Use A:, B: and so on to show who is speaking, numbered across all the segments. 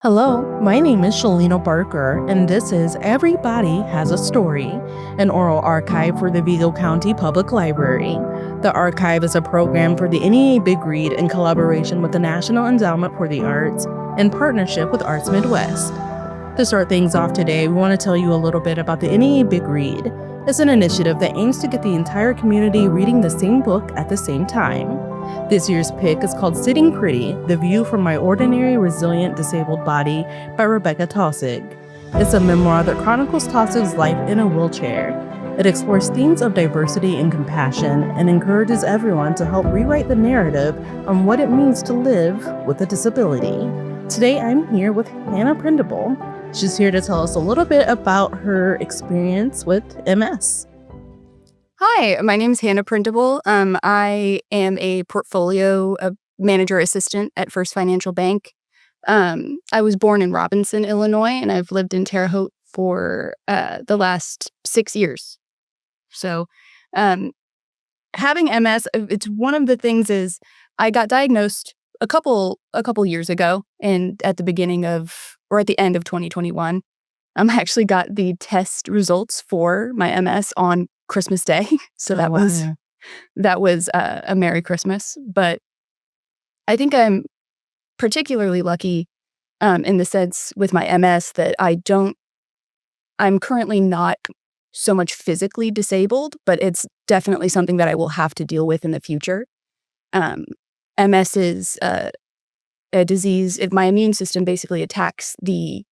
A: Hello, my name is Shalina Barker, and this is Everybody Has a Story, an oral archive for the Vigo County Public Library. The archive is a program for the NEA Big Read in collaboration with the National Endowment for the Arts in partnership with Arts Midwest. To start things off today, we want to tell you a little bit about the NEA Big Read. It's an initiative that aims to get the entire community reading the same book at the same time. This year's pick is called Sitting Pretty, The View from My Ordinary Resilient Disabled Body by Rebecca Taussig. It's a memoir that chronicles Taussig's life in a wheelchair. It explores themes of diversity and compassion and encourages everyone to help rewrite the narrative on what it means to live with a disability. Today I'm here with Hannah Prindable. She's here to tell us a little bit about her experience with MS.
B: Hi, my name is Hannah Prindable. I am a portfolio manager assistant at First Financial Bank. I was born in Robinson, Illinois, and I've lived in Terre Haute for the last 6 years. So having MS, it's one of the things is I got diagnosed a couple years ago, and at the end of 2021, I actually got the test results for my MS on Christmas Day. So that was a Merry Christmas. But I think I'm particularly lucky in the sense with my MS that I'm currently not so much physically disabled, but it's definitely something that I will have to deal with in the future. MS is a disease. My immune system basically attacks the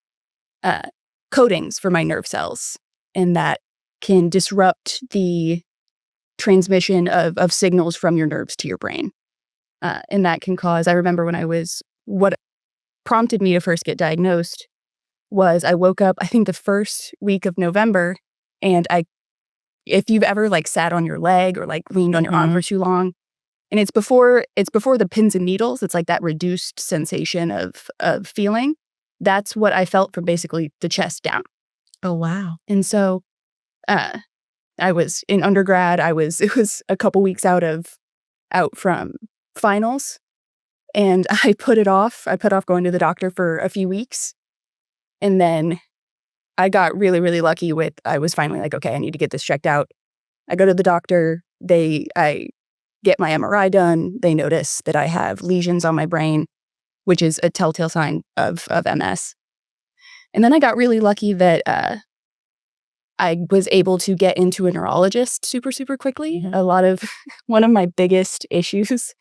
B: coatings for my nerve cells, and that can disrupt the transmission of signals from your nerves to your brain. And that can cause, I remember what prompted me to first get diagnosed was I woke up, I think the first week of November, and if you've ever sat on your leg or leaned on your arm for too long, and it's before the pins and needles, it's like that reduced sensation of feeling. That's what I felt from basically the chest down.
A: Oh, wow.
B: And so I was in undergrad. It was a couple weeks out from finals, and I put off going to the doctor for a few weeks. And then I got really, really lucky I was finally okay, I need to get this checked out. I go to the doctor. I get my MRI done. They notice that I have lesions on my brain, which is a telltale sign of MS. And then I got really lucky that I was able to get into a neurologist super, super quickly. One of the biggest issues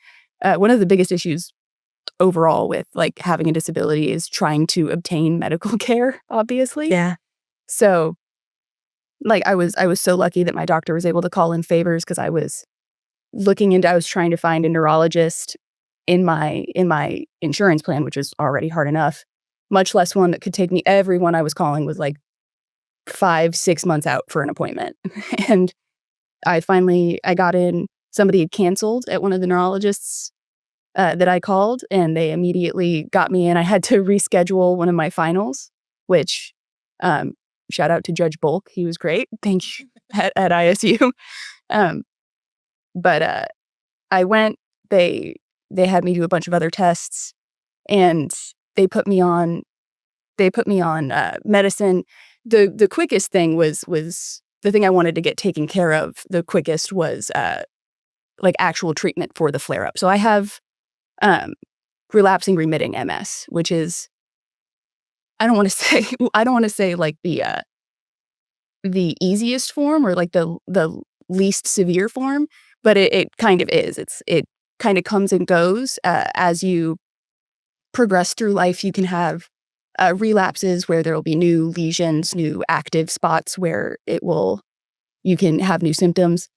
B: overall with having a disability is trying to obtain medical care, obviously.
A: Yeah.
B: So I was so lucky that my doctor was able to call in favors because I was trying to find a neurologist in my insurance plan, which is already hard enough, much less one that could take me. Everyone I was calling was 5-6 months out for an appointment. And I got in. Somebody had canceled at one of the neurologists that I called, and they immediately got me in. I had to reschedule one of my finals, which shout out to Judge Bulk. He was great. Thank you at ISU. But I went, they had me do a bunch of other tests, and they put me on medicine. The quickest thing was the thing I wanted to get taken care of. The quickest was actual treatment for the flare up. So I have relapsing remitting MS, which is I don't want to say the easiest form or the least severe form, but it kind of is. It kind of comes and goes as you progress through life. You can have relapses where there will be new lesions, new active spots where you can have new symptoms.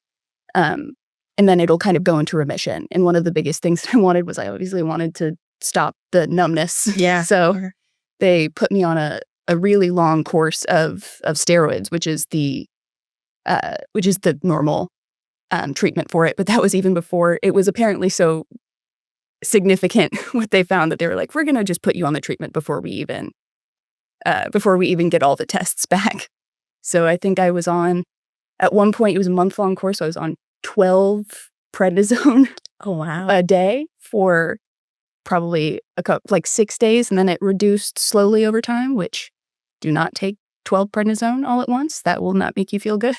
B: And then it'll kind of go into remission. And one of the biggest things that I wanted was I obviously wanted to stop the numbness.
A: Yeah.
B: So they put me on a really long course of steroids, which is the normal treatment for it. But that was even before it was apparently so significant what they found that they were we're going to just put you on the treatment before we even get all the tests back. So I think I was on, at one point it was a month-long course, so I was on 12 prednisone
A: Oh, wow.
B: a day for probably like 6 days, and then it reduced slowly over time, which do not take 12 prednisone all at once. That will not make you feel good.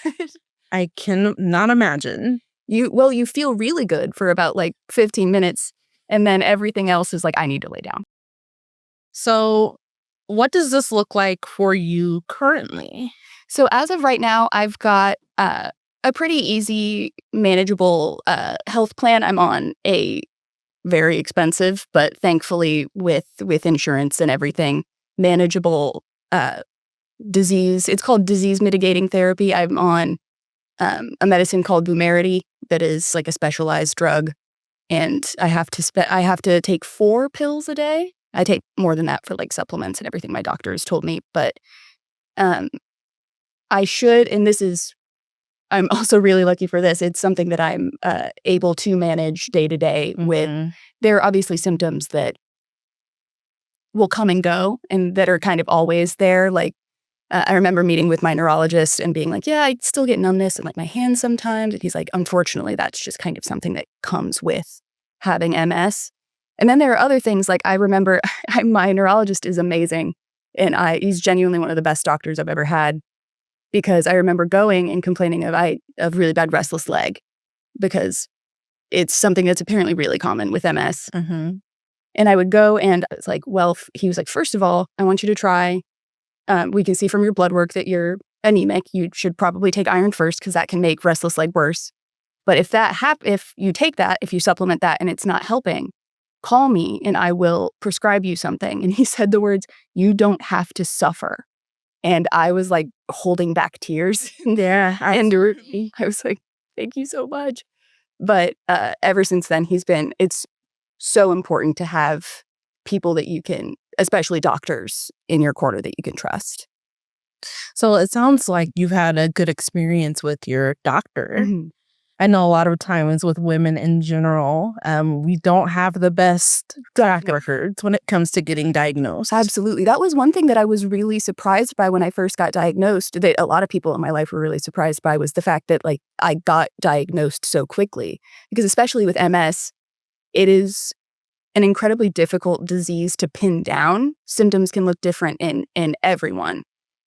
A: I can not imagine.
B: You feel really good for about like 15 minutes, and then everything else is like, I need to lay down.
A: So what does this look like for you currently?
B: So as of right now, I've got a pretty easy, manageable health plan. I'm on a very expensive, but thankfully with insurance and everything, manageable disease. It's called disease mitigating therapy. I'm on a medicine called Vumerity that is like a specialized drug, and I have to take 4 pills a day. I take more than that for like supplements and everything my doctor has told me, but I should, and I'm also really lucky for this. It's something that I'm able to manage day to day with. There are obviously symptoms that will come and go and that are kind of always there. Like I remember meeting with my neurologist and being like, yeah, I still get numbness in like my hands sometimes. And he's like, unfortunately, that's just kind of something that comes with having MS. And then there are other things like I remember my neurologist is amazing. And he's genuinely one of the best doctors I've ever had, because I remember going and complaining of really bad restless leg, because it's something that's apparently really common with MS. And I would go and it's like, well, he was like, first of all, I want you to try. We can see from your blood work that you're anemic. You should probably take iron first because that can make restless leg worse. But if you take that, if you supplement that and it's not helping, call me and I will prescribe you something. And he said the words, you don't have to suffer. And I was like holding back tears.
A: Yeah.
B: I was like, thank you so much. But ever since then, it's so important to have people that you can, especially doctors in your corner that you can trust.
A: So it sounds like you've had a good experience with your doctor. I know a lot of times with women in general, we don't have the best track records when it comes to getting diagnosed.
B: Absolutely. That was one thing that I was really surprised by when I first got diagnosed, that a lot of people in my life were really surprised by, was the fact that like I got diagnosed so quickly. Because especially with MS, it is an incredibly difficult disease to pin down. Symptoms can look different in everyone.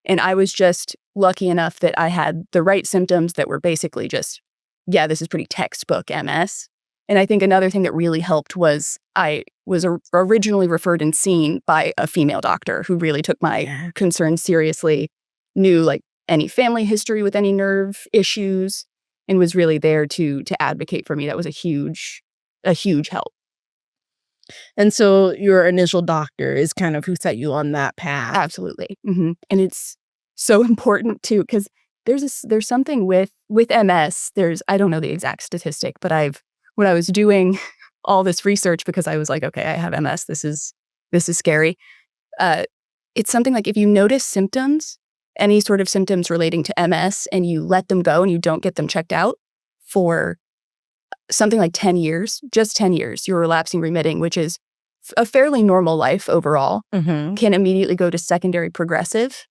B: And I was just lucky enough that I had the right symptoms that were basically just, yeah, this is pretty textbook MS. And I think another thing that really helped was I was originally referred and seen by a female doctor who really took my concerns seriously, knew like any family history with any nerve issues, and was really there to advocate for me. That was a huge help.
A: And so your initial doctor is kind of who set you on that path.
B: Absolutely. And it's so important too, because there's something with MS. I don't know the exact statistic, but when I was doing all this research, because I was like, okay, I have MS. This is scary. It's something like if you notice symptoms, any sort of symptoms relating to MS, and you let them go and you don't get them checked out for something like 10 years, just 10 years, you're relapsing remitting, which is a fairly normal life overall, can immediately go to secondary progressive,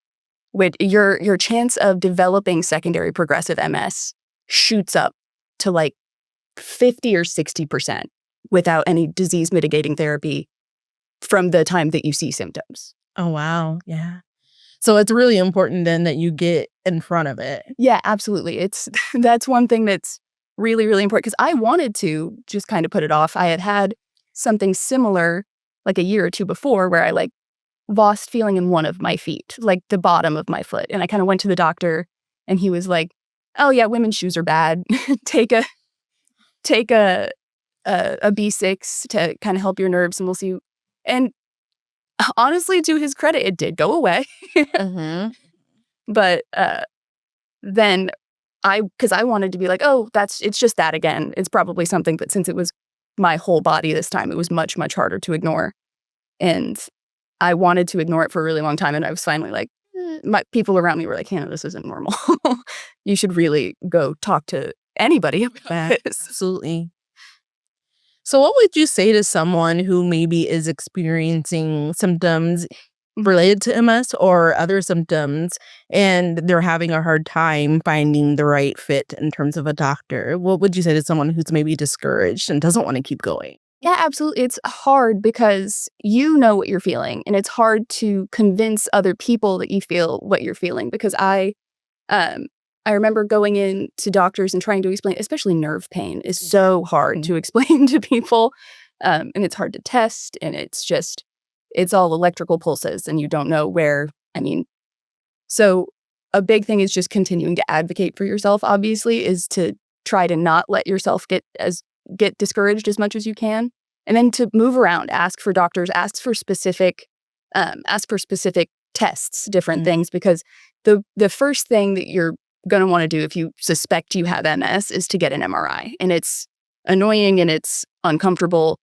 B: with your chance of developing secondary progressive MS shoots up to like 50 or 60% without any disease mitigating therapy from the time that you see symptoms.
A: Oh, wow. Yeah. So it's really important then that you get in front of it.
B: Yeah, absolutely. That's one thing that's really, really important, because I wanted to just kind of put it off. I had something similar like a year or two before where I like lost feeling in one of my feet, like the bottom of my foot. And I kind of went to the doctor and he was like, oh yeah, women's shoes are bad. take a B6 to kind of help your nerves and we'll see. And honestly, to his credit, it did go away. But then because I wanted to be like, oh, it's just that again. It's probably something, but since it was my whole body this time, it was much, much harder to ignore. And I wanted to ignore it for a really long time. And I was finally like, my people around me were like, Hannah, this isn't normal. You should really go talk to anybody about this.
A: Absolutely. So what would you say to someone who maybe is experiencing symptoms related to MS or other symptoms, and they're having a hard time finding the right fit in terms of a doctor? What would you say to someone who's maybe discouraged and doesn't want to keep going?
B: Yeah, absolutely. It's hard because you know what you're feeling, and it's hard to convince other people that you feel what you're feeling because um, I remember going in to doctors and trying to explain, especially nerve pain is so hard to explain to people. And it's hard to test, and it's all electrical pulses, and you don't know where. I mean, so a big thing is just continuing to advocate for yourself, obviously, is to try to not let yourself get discouraged as much as you can. And then to move around, ask for doctors, ask for specific tests, different things, because the first thing that you're going to want to do if you suspect you have MS is to get an MRI. And it's annoying and it's uncomfortable,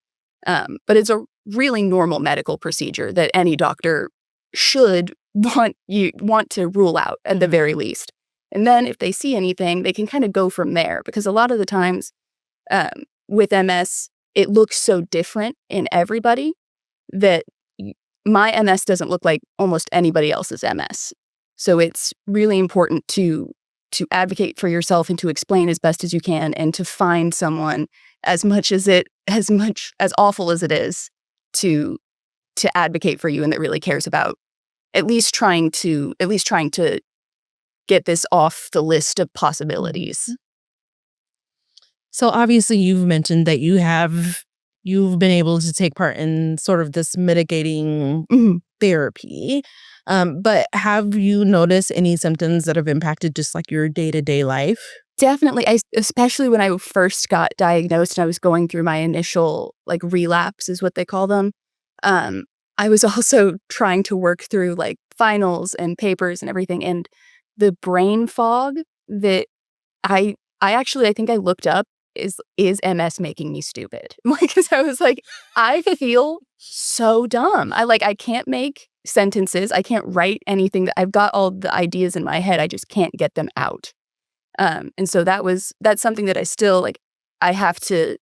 B: but it's a really normal medical procedure that any doctor should want to rule out at the very least. And then if they see anything, they can kind of go from there, because a lot of the times with MS, it looks so different in everybody that my MS doesn't look like almost anybody else's MS. So it's really important to advocate for yourself and to explain as best as you can, and to find someone, as much as awful as it is, to advocate for you and that really cares about at least trying to get this off the list of possibilities.
A: So obviously you've mentioned that you've been able to take part in sort of this mitigating therapy. But have you noticed any symptoms that have impacted just like your day-to-day life?
B: Definitely. Especially when I first got diagnosed and I was going through my initial like relapse is what they call them. I was also trying to work through like finals and papers and everything, and the brain fog that I think I looked up is MS making me stupid? Because I was like, I feel so dumb. I can't make sentences. I can't write anything. That I've got all the ideas in my head. I just can't get them out. And so that's something that I still I have to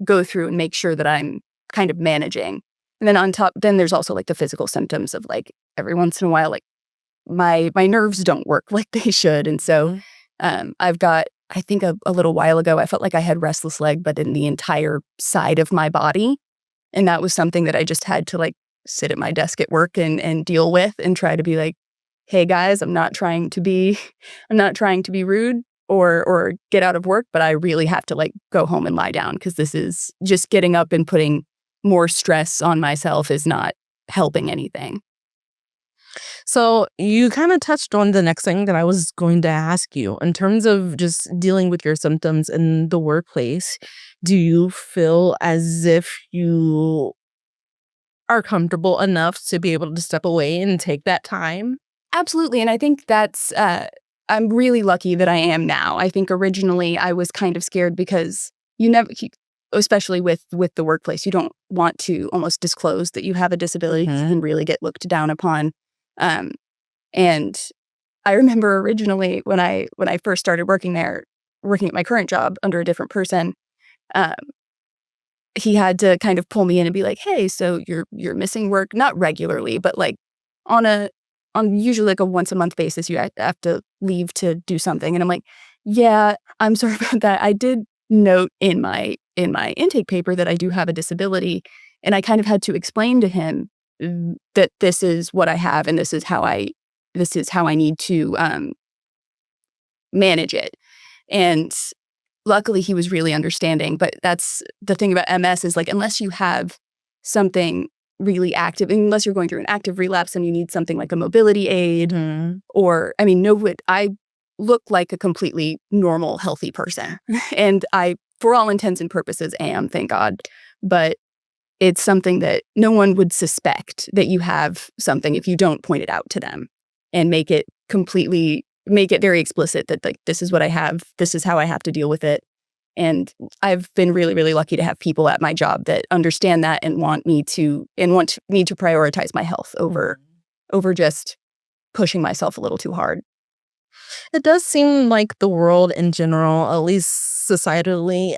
B: go through and make sure that I'm kind of managing. And then then there's also like the physical symptoms of like every once in a while, like my nerves don't work like they should. And so I've got, I think a little while ago, I felt like I had restless leg, but in the entire side of my body. And that was something that I just had to like sit at my desk at work and deal with and try to be like, hey guys, I'm not trying to be rude or get out of work, but I really have to like go home and lie down, because this is just getting up and putting more stress on myself is not helping anything.
A: So you kind of touched on the next thing that I was going to ask you in terms of just dealing with your symptoms in the workplace. Do you feel as if you are comfortable enough to be able to step away and take that time?
B: Absolutely. And I think I'm really lucky that I am now. I think originally I was kind of scared because especially with the workplace, you don't want to almost disclose that you have a disability, because you can really get looked down upon. And I remember originally when I first started working at my current job under a different person, he had to kind of pull me in and be like, hey, so you're missing work, not regularly, but like on usually like a once a month basis, you have to leave to do something. And I'm like, yeah, I'm sorry about that. I did note in my intake paper that I do have a disability. And I kind of had to explain to him that this is what I have, and this is how I need to manage it. And luckily he was really understanding. But that's the thing about MS is like, unless you have something really active, unless you're going through an active relapse and you need something like a mobility aid, or I look like a completely normal, healthy person. And I, for all intents and purposes, am, thank God. But it's something that no one would suspect that you have something if you don't point it out to them and make it very explicit that like, this is what I have, this is how I have to deal with it. And I've been really, really lucky to have people at my job that understand that and want me to prioritize my health over just pushing myself a little too hard.
A: It does seem like the world in general, at least societally,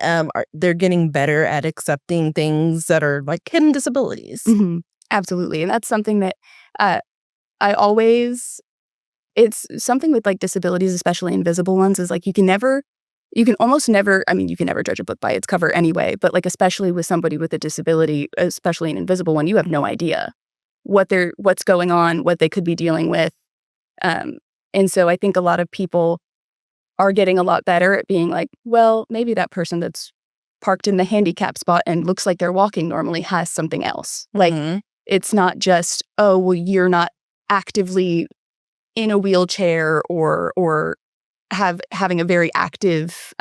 A: they're getting better at accepting things that are like hidden disabilities.
B: Absolutely. And that's something that it's something with like disabilities, especially invisible ones, is like you can never you can almost never, I mean, you can never judge a book by its cover anyway, but like, especially with somebody with a disability, especially an invisible one, you have no idea what's going on, what they could be dealing with. And so I think a lot of people are getting a lot better at being like, well, maybe that person that's parked in the handicap spot and looks like they're walking normally has something else. Like, it's not just, oh, well, you're not actively in a wheelchair or having a very active,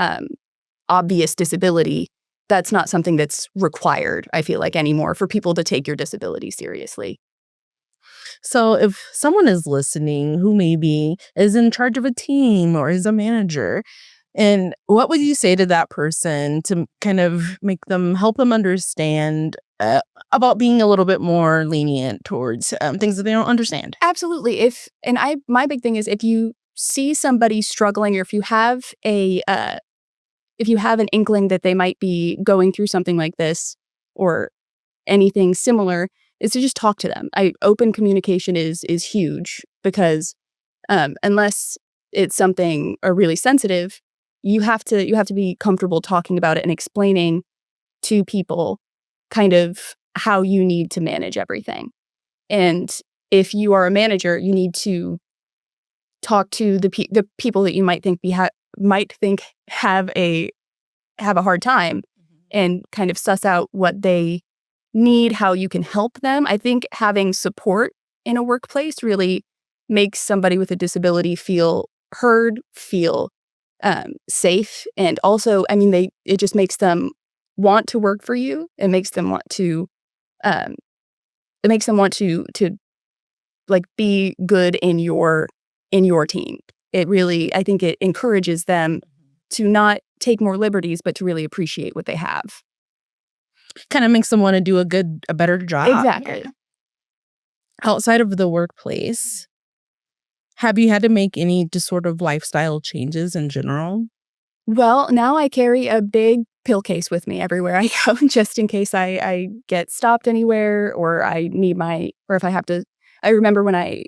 B: obvious disability. That's not something that's required, I feel like, anymore for people to take your disability seriously.
A: So if someone is listening who maybe is in charge of a team or is a manager, and what would you say to that person to kind of help them understand about being a little bit more lenient towards things that they don't understand?
B: Absolutely. My big thing is, if you see somebody struggling, or if you have an inkling that they might be going through something like this or anything similar, is to just talk to them. Open communication is huge, because unless it's something really sensitive, you have to be comfortable talking about it and explaining to people kind of how you need to manage everything. And if you are a manager, you need to talk to the people that you might think have a hard time, and kind of suss out what they need, how you can help them. I think having support in a workplace really makes somebody with a disability feel heard, feel safe, and also, I mean, it just makes them want to work for you. It makes them want to like be good in your team. It really, I think it encourages them to not take more liberties, but to really appreciate what they have.
A: Kind of makes them want to do a better job.
B: Exactly.
A: Outside of the workplace, have you had to make any just sort of lifestyle changes in general?
B: Well, now I carry a big pill case with me everywhere I go, just in case I get stopped anywhere, or or if I have to. I remember when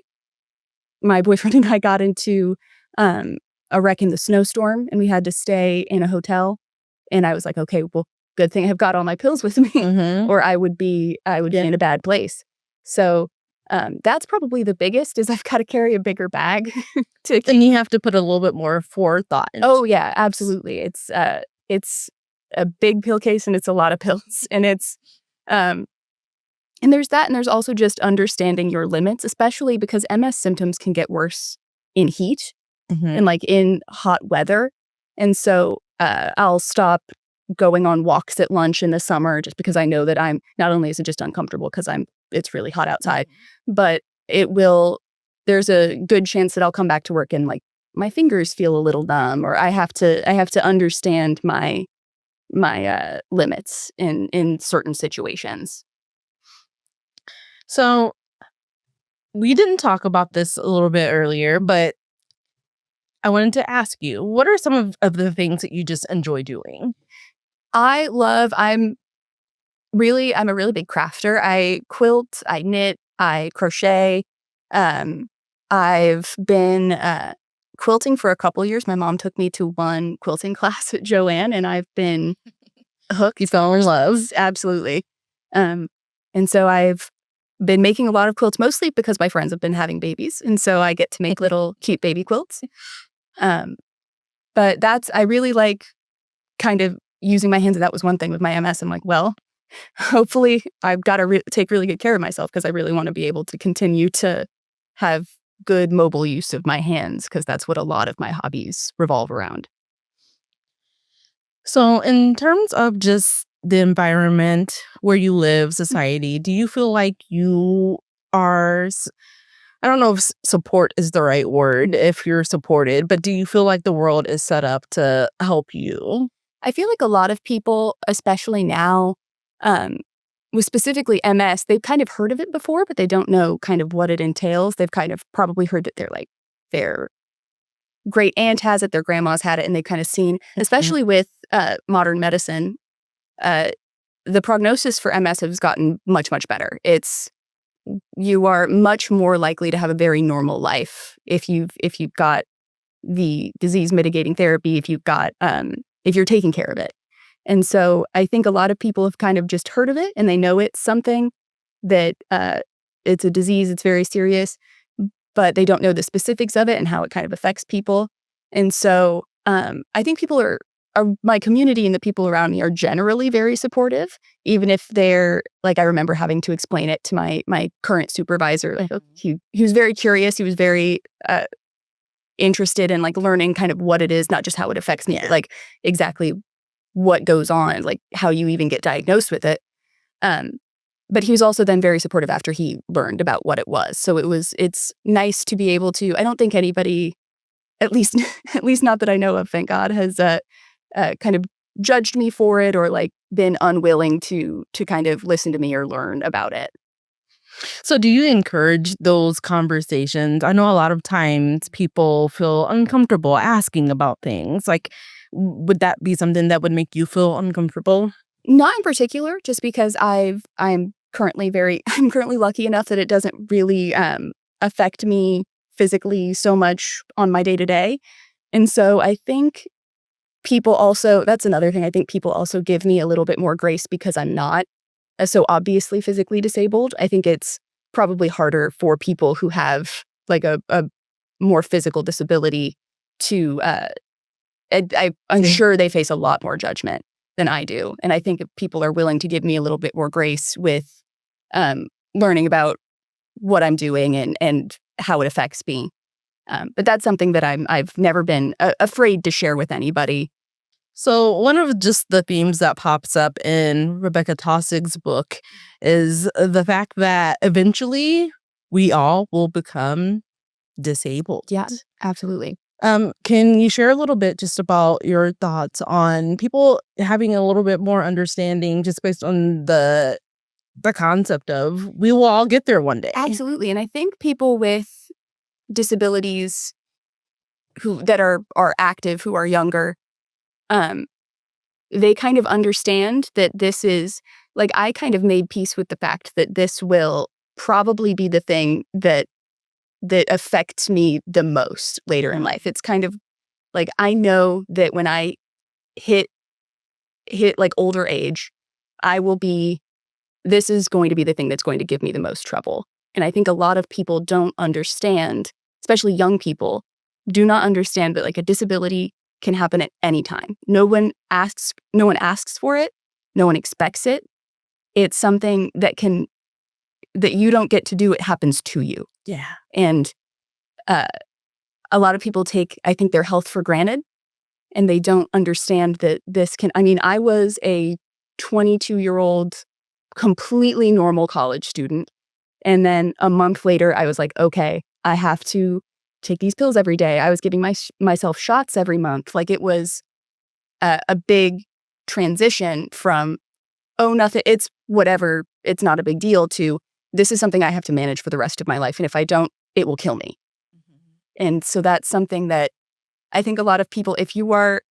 B: my boyfriend and I got into a wreck in the snowstorm, and we had to stay in a hotel. And I was like, okay, well, good thing I've got all my pills with me, or I would be in a bad place. So that's probably the biggest, is I've got to carry a bigger bag.
A: And you have to put a little bit more forethought.
B: Oh yeah, absolutely. It's a big pill case, and it's a lot of pills, and and there's that, and there's also just understanding your limits, especially because MS symptoms can get worse in heat and like in hot weather. And so I'll stop going on walks at lunch in the summer, just because I know that not only is it just uncomfortable because it's really hot outside, but there's a good chance that I'll come back to work and like my fingers feel a little numb, or I have to understand my limits in certain situations.
A: So we didn't talk about this a little bit earlier, but I wanted to ask you, what are some of the things that you just enjoy doing?
B: I'm a really big crafter. I quilt, I knit, I crochet. I've been quilting for a couple years. My mom took me to one quilting class at Joanne, and I've been hooked.
A: You fell in love.
B: Absolutely. And so I've been making a lot of quilts, mostly because my friends have been having babies, and so I get to make little cute baby quilts. But I really like kind of using my hands, and that was one thing with my MS. I'm like, well, hopefully I've got to take really good care of myself, because I really want to be able to continue to have good mobile use of my hands, because that's what a lot of my hobbies revolve around.
A: So in terms of just the environment where you live, society, do you feel like you are, I don't know if support is the right word, if you're supported, but do you feel like the world is set up to help you?
B: I feel like a lot of people, especially now, with specifically MS, they've kind of heard of it before, but they don't know kind of what it entails. They've kind of probably heard that their great aunt has it, their grandma's had it, and they've kind of seen, especially with modern medicine, the prognosis for MS has gotten much, much better. You are much more likely to have a very normal life if you've got the disease mitigating therapy if you've got if you're taking care of it. And so I think a lot of people have kind of just heard of it and they know it's something that it's a disease, it's very serious, but they don't know the specifics of it and how it kind of affects people. And so I think people are my community and the people around me are generally very supportive, even if they're like, I remember having to explain it to my current supervisor. Like, he was very curious. He was very interested in like learning kind of what it is, not just how it affects me, but like exactly what goes on, like how you even get diagnosed with it. But he was also then very supportive after he learned about what it was. So it's nice to be able to, I don't think anybody, at least not that I know of, thank God, has kind of judged me for it or like been unwilling to kind of listen to me or learn about it.
A: So do you encourage those conversations? I know a lot of times people feel uncomfortable asking about things. Like, would that be something that would make you feel uncomfortable?
B: Not in particular, just because I'm currently lucky enough that it doesn't really affect me physically so much on my day-to-day. And so I think people also, that's another thing, I think people also give me a little bit more grace because I'm not so obviously physically disabled. I think it's probably harder for people who have like a more physical disability to, I'm sure they face a lot more judgment than I do. And I think if people are willing to give me a little bit more grace with learning about what I'm doing and how it affects me. But that's something that I've never been afraid to share with anybody.
A: So one of just the themes that pops up in Rebecca Tossig's book is the fact that eventually we all will become disabled.
B: Yeah, absolutely.
A: Can you share a little bit just about your thoughts on people having a little bit more understanding just based on the concept of we will all get there one day?
B: Absolutely. And I think people with disabilities that are active, who are younger, they kind of understand that this is, like, I kind of made peace with the fact that this will probably be the thing that affects me the most later in life. It's kind of like, I know that when I hit like older age, this is going to be the thing that's going to give me the most trouble. And I think a lot of people don't understand, especially young people, do not understand that like a disability can happen at any time. No one asks for it. No one expects it. It's something that you don't get to do. It happens to you.
A: Yeah.
B: And a lot of people take, I think, their health for granted, and they don't understand that this can, I mean, I was a 22-year-old, completely normal college student. And then a month later, I was like, okay, I have to take these pills every day. I was giving myself shots every month. Like, it was a big transition from, oh, nothing, it's whatever, it's not a big deal, to this is something I have to manage for the rest of my life. And if I don't, it will kill me. Mm-hmm. And so that's something that I think a lot of people, if you are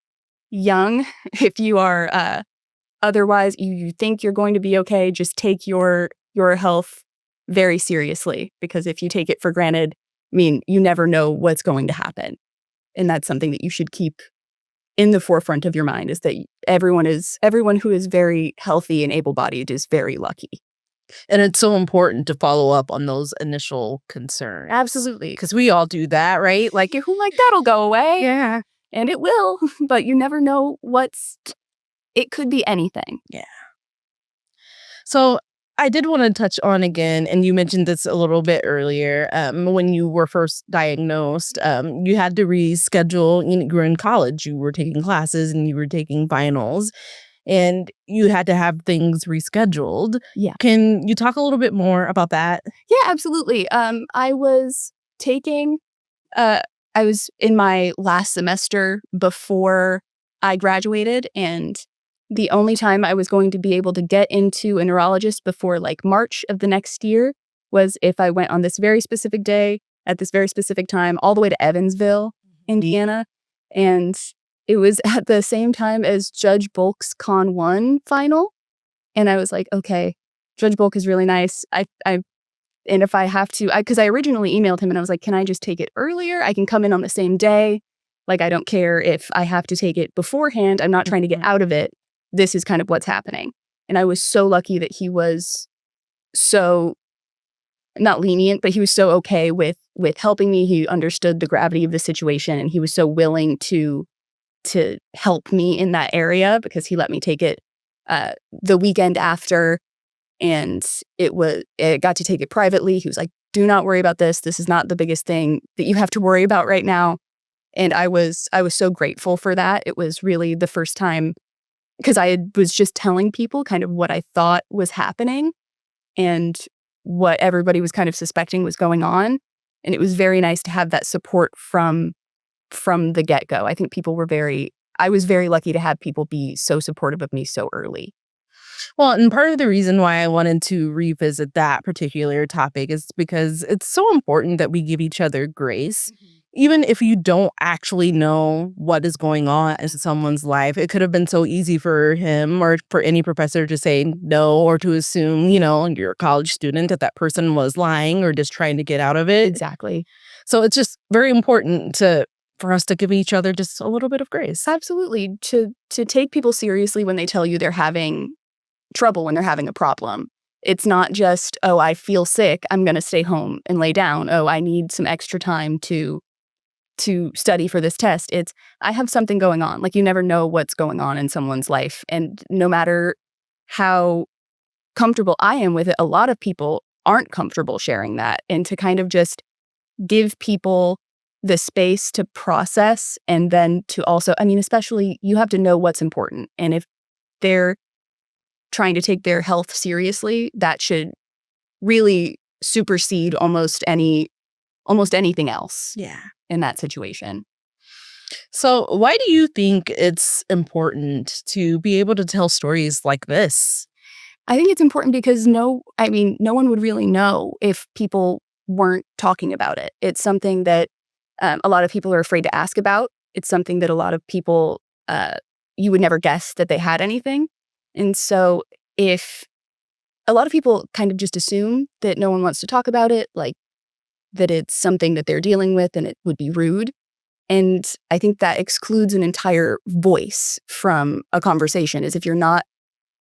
B: young, if you are otherwise, you think you're going to be okay, just take your health very seriously, because if you take it for granted, I mean, you never know what's going to happen. And that's something that you should keep in the forefront of your mind, is that everyone who is very healthy and able-bodied is very lucky.
A: And it's so important to follow up on those initial concerns.
B: Absolutely.
A: Because we all do that, right? Like,
B: that'll go away.
A: Yeah.
B: And it will, but you never know it could be anything.
A: Yeah. So I did want to touch on again, and you mentioned this a little bit earlier, when you were first diagnosed, you had to reschedule. You were in college, you were taking classes and you were taking finals, and you had to have things rescheduled.
B: Yeah.
A: Can you talk a little bit more about that?
B: Yeah, absolutely. I was in my last semester before I graduated, and the only time I was going to be able to get into a neurologist before like March of the next year was if I went on this very specific day at this very specific time all the way to Evansville, Indiana. And it was at the same time as Judge Bulk's Con 1 final. And I was like, okay, Judge Bulk is really nice. And if I have to, because I originally emailed him and I was like, can I just take it earlier? I can come in on the same day. Like, I don't care if I have to take it beforehand. I'm not trying to get out of it. This is kind of what's happening. And I was so lucky that he was so not lenient, but he was so okay with helping me. He understood the gravity of the situation, and he was so willing to help me in that area, because he let me take it the weekend after, and it got to take it privately. He was like, do not worry about this. This is not the biggest thing that you have to worry about right now. And I was so grateful for that. It was really the first time, because was just telling people kind of what I thought was happening and what everybody was kind of suspecting was going on. And it was very nice to have that support from the get-go. I think I was very lucky to have people be so supportive of me so early.
A: Well, and part of the reason why I wanted to revisit that particular topic is because it's so important that we give each other grace. Even if you don't actually know what is going on in someone's life, it could have been so easy for him or for any professor to say no, or to assume, you're a college student, that person was lying or just trying to get out of it.
B: Exactly.
A: So it's just very important for us to give each other just a little bit of grace.
B: Absolutely. To take people seriously when they tell you they're having trouble, when they're having a problem. It's not just, oh, I feel sick, I'm going to stay home and lay down. Oh, I need some extra time to study for this test. It's, I have something going on. Like, you never know what's going on in someone's life. And no matter how comfortable I am with it, a lot of people aren't comfortable sharing that. And to kind of just give people the space to process, and then to also, especially, you have to know what's important. And if they're trying to take their health seriously, that should really supersede almost anything else.
A: Yeah.
B: In that situation.
A: So why do you think it's important to be able to tell stories like this?
B: I think it's important because no one would really know if people weren't talking about it. It's something that a lot of people are afraid to ask about. It's something that a lot of people, you would never guess that they had anything. And so if a lot of people kind of just assume that no one wants to talk about it, like that it's something that they're dealing with and it would be rude. And I think that excludes an entire voice from a conversation, is if you're not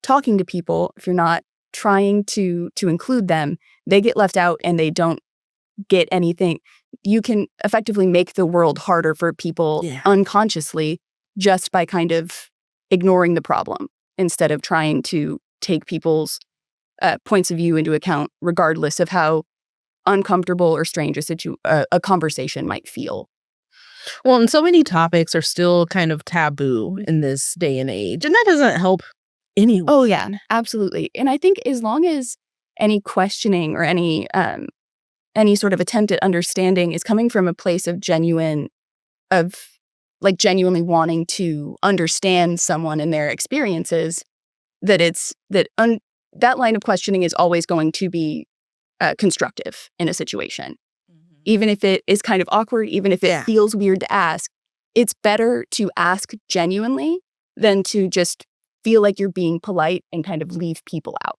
B: talking to people, if you're not trying to include them, they get left out and they don't get anything. You can effectively make the world harder for people unconsciously, just by kind of ignoring the problem instead of trying to take people's points of view into account, regardless of how uncomfortable or strange a conversation might feel.
A: Well, and so many topics are still kind of taboo in this day and age, and that doesn't help anyone.
B: Oh yeah, absolutely. And I think as long as any questioning or any sort of attempt at understanding is coming from a place of genuinely wanting to understand someone and their experiences, that line of questioning is always going to be constructive in a situation. Even if it is kind of awkward, even if it feels weird to ask, it's better to ask genuinely than to just feel like you're being polite and kind of leave people out.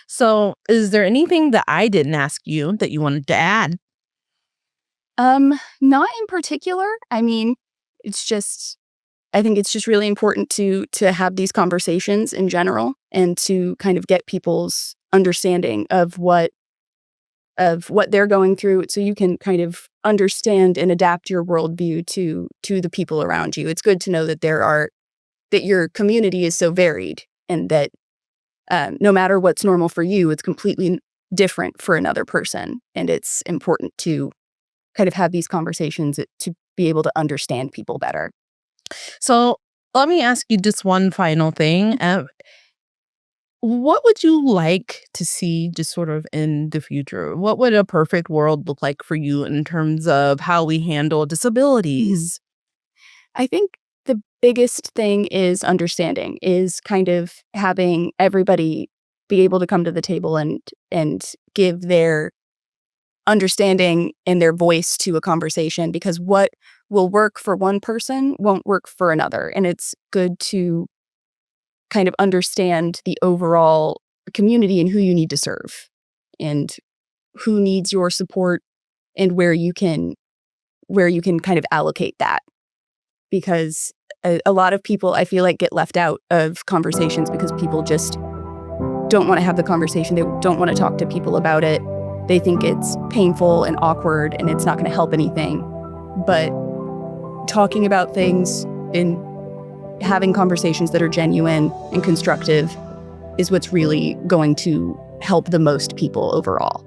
A: So is there anything that I didn't ask you that you wanted to add?
B: Not in particular. I think it's just really important to have these conversations in general, and to kind of get people's understanding of what they're going through, so you can kind of understand and adapt your worldview to the people around you. It's good to know that that your community is so varied, and that no matter what's normal for you, it's completely different for another person. And it's important to kind of have these conversations to be able to understand people better.
A: So let me ask you just one final thing. What would you like to see just sort of in the future? What would a perfect world look like for you in terms of how we handle disabilities?
B: I think the biggest thing is understanding, is kind of having everybody be able to come to the table and give their understanding and their voice to a conversation, because what will work for one person won't work for another. And it's good to kind of understand the overall community and who you need to serve, and who needs your support, and where you can where you can kind of allocate that, because a lot of people, I feel like, get left out of conversations because people just don't want to have the conversation. They don't want to talk to people about it. They think it's painful and awkward and it's not going to help anything. But talking about things and having conversations that are genuine and constructive is what's really going to help the most people overall.